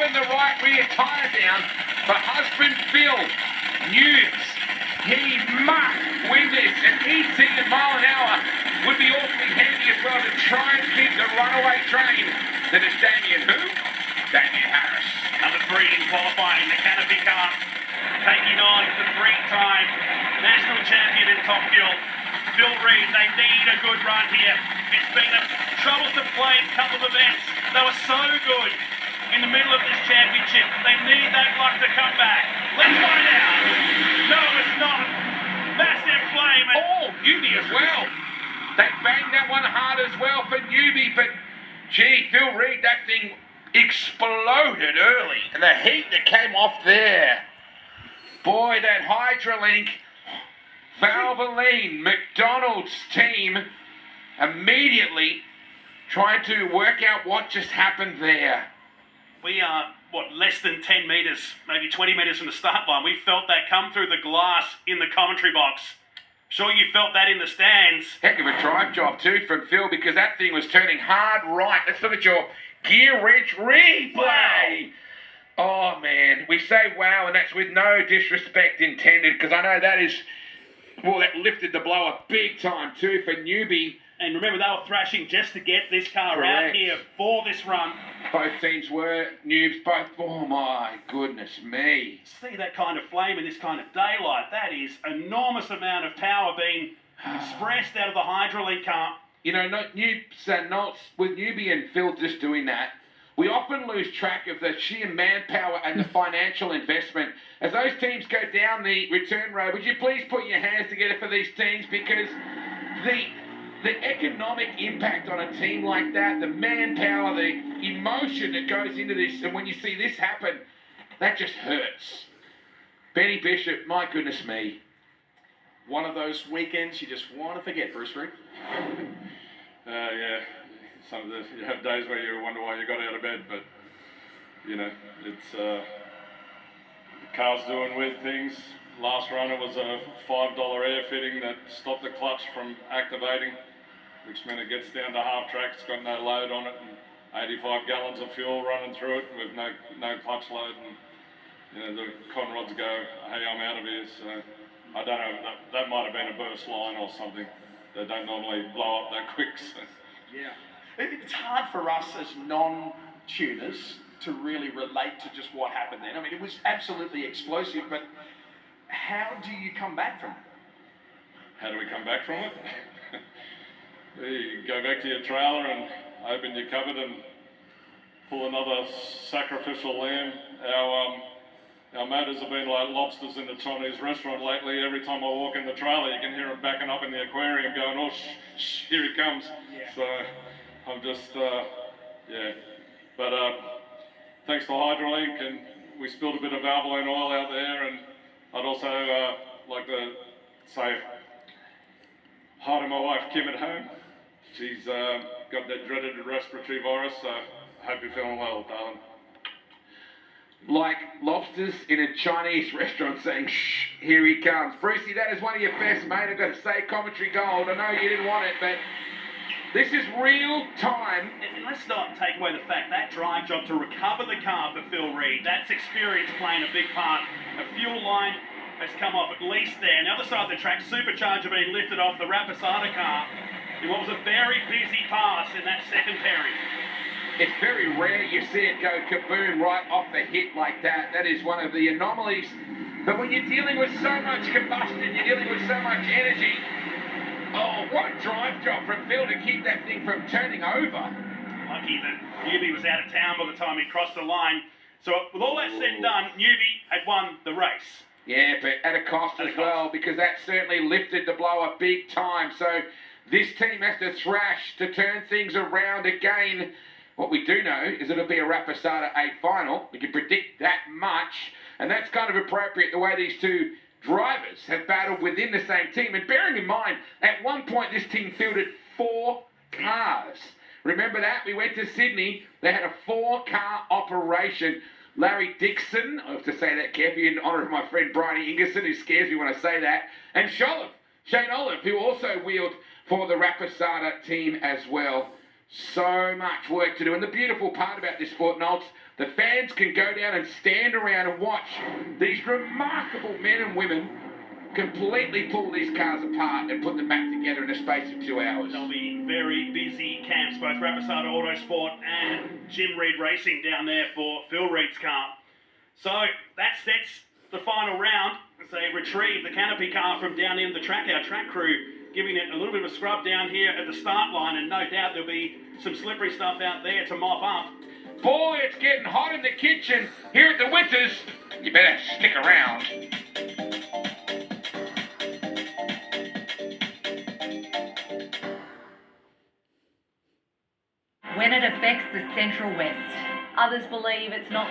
holding the right rear tyre down for husband Phil. News. He must win this, and 18 mile an hour would be awfully handy as well to try and keep the runaway train. That is Damien who? Damien Harris. Number 3 in qualifying, the Canopy car, taking on the 3-time national champion in Top Fuel, Phil Reid. They need a good run here. It's been a troublesome played couple of events. They were so good in the middle of this championship. They need that luck to come back. Let's find out. No, it's not. Massive flame. Oh, Newbie as well. They banged that one hard as well for Newbie, but gee, Phil Reid, that thing exploded early. And the heat that came off there. Boy, that Hydrolink, Valvoline, McDonald's team immediately trying to work out what just happened there. We are, less than 10 metres, maybe 20 metres from the start line. We felt that come through the glass in the commentary box. Sure you felt that in the stands. Heck of a drive job too from Phil, because that thing was turning hard right. Let's look at your gear wrench replay. Wow. Oh man, we say wow, and that's with no disrespect intended, because I know that is, well, that lifted the blower big time too for Newbie. And remember, they were thrashing just to get this car Correct. out here for this run. Both teams were, Noobs, both, oh my goodness me. See that kind of flame in this kind of daylight. That is enormous amount of power being expressed out of the Hydrolink car. You know, with Newbie and Phil just doing that, we often lose track of the sheer manpower and the financial investment. As those teams go down the return road, would you please put your hands together for these teams, because the economic impact on a team like that, the manpower, the emotion that goes into this, and when you see this happen, that just hurts. Benny Bishop, my goodness me. One of those weekends you just want to forget, Bruce Reid. Yeah. You have days where you wonder why you got out of bed, but, you know, it's, the car's doing weird things. Last run it was a $5 air fitting that stopped the clutch from activating, which meant it gets down to half track. It's got no load on it, and 85 gallons of fuel running through it with no clutch load, and you know the conrods go, hey, I'm out of here. So I don't know, that might have been a burst line or something. They don't normally blow up that quick. So. Yeah, it's hard for us as non-tuners to really relate to just what happened then. I mean, it was absolutely explosive, but how do you come back from it? How do we come back from it? You go back to your trailer and open your cupboard and pull another sacrificial lamb. Our motors have been like lobsters in the Chinese restaurant lately. Every time I walk in the trailer, you can hear them backing up in the aquarium going, oh, here he comes. Yeah. So I'm just, yeah. But thanks to Hydrolink, and we spilled a bit of Valvoline oil out there, and I'd also like to say hi to my wife Kim at home. She's got that dreaded respiratory virus, so I hope you're feeling well, darling. Like lobsters in a Chinese restaurant saying, shh, here he comes. Brucey, that is one of your best, mate. I've got to say, commentary gold. I know you didn't want it, but this is real time. And let's not take away the fact that drive job to recover the car for Phil Reid, that's experience playing a big part. A fuel line has come off at least there. On the other side of the track, supercharger being lifted off the Rapisada car in what was a very busy pass in that second pairing. It's very rare you see it go kaboom right off the hit like that. That is one of the anomalies. But when you're dealing with so much combustion, you're dealing with so much energy. Oh, what a drive job from Phil to keep that thing from turning over. Lucky that Newbie was out of town by the time he crossed the line. So with all that said and done, Newbie had won the race. Yeah, but at a cost as well, because that certainly lifted the blower big time. So this team has to thrash to turn things around again. What we do know is it'll be a Rapisada 8 final. We can predict that much. And that's kind of appropriate, the way these two drivers have battled within the same team. And bearing in mind, at one point this team fielded 4 cars. Remember that? We went to Sydney. They had a 4-car operation. Larry Dixon, I have to say that carefully in honour of my friend Bryony Ingerson, who scares me when I say that. And Shane Olive, who also wheeled for the Rapisada team as well. So much work to do. And the beautiful part about this sport, Nolts, the fans can go down and stand around and watch these remarkable men and women completely pull these cars apart and put them back together in a space of 2 hours. They'll be very busy camps, both Rapasada Autosport and Jim Reed Racing down there for Phil Reed's car. So that sets the final round as they retrieve the canopy car from down in the track. Our track crew giving it a little bit of a scrub down here at the start line, and no doubt there'll be some slippery stuff out there to mop up. Boy, it's getting hot in the kitchen here at the Winters. You better stick around. When it affects the Central West, others believe it's not